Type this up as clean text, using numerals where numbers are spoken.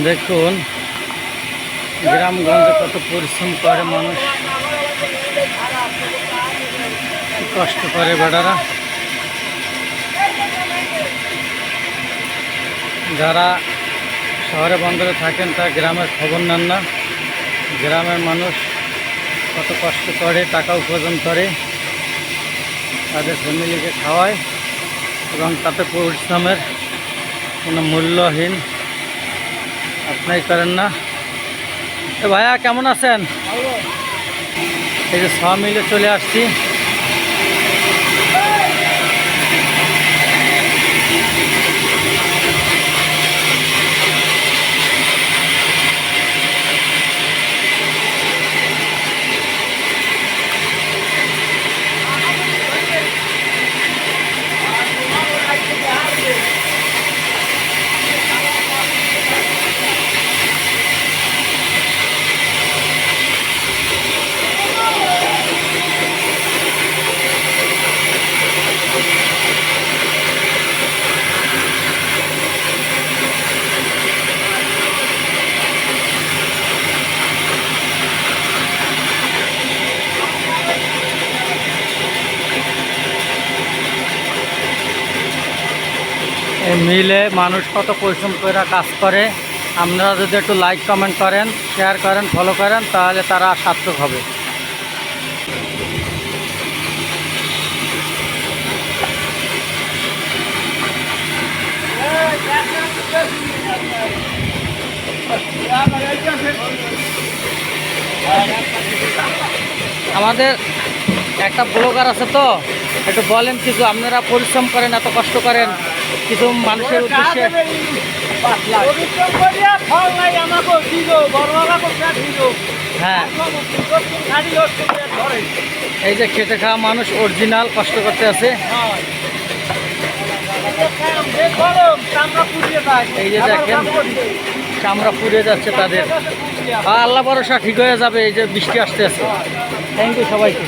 দেখুন গ্রামগঞ্জে কত পরিশ্রম করে মানুষ, কষ্ট করে বেটারা। যারা শহরে বন্দরে থাকেন তারা গ্রামের খবর নেন না। গ্রামের মানুষ কত কষ্ট করে, টাকা উপার্জন করে, তাদের ফ্যামিলিকে খাওয়ায় এবং তাতে পরিশ্রমের কোনো মূল্যহীন আপনাই করেন না। তো ভাইয়া কেমন আছেন? এই যে সব মিলে চলে আসছি। এই মিলে মানুষ কত পরিশ্রম করে কাজ করে। আপনারা যদি একটু লাইক কমেন্ট করেন, শেয়ার করেন, ফলো করেন, তাহলে তারা সার্থক হবে। আমাদের একটা ব্লগার আছে, তো একটু বলেন কিছু। আপনারা পরিশ্রম করেন, এত কষ্ট করেন, কিছু মানুষের উদ্দেশ্যে। হ্যাঁ, এই যে খেটে খাওয়া মানুষ অরিজিনাল কষ্ট করতে আছে। এই যে দেখেন চামড়া পুড়ে যাচ্ছে তাদের। আল্লাহ ভরসা ঠিক হয়ে যাবে। এই যে বৃষ্টি আসতে আছে। থ্যাংক ইউ সবাইকে।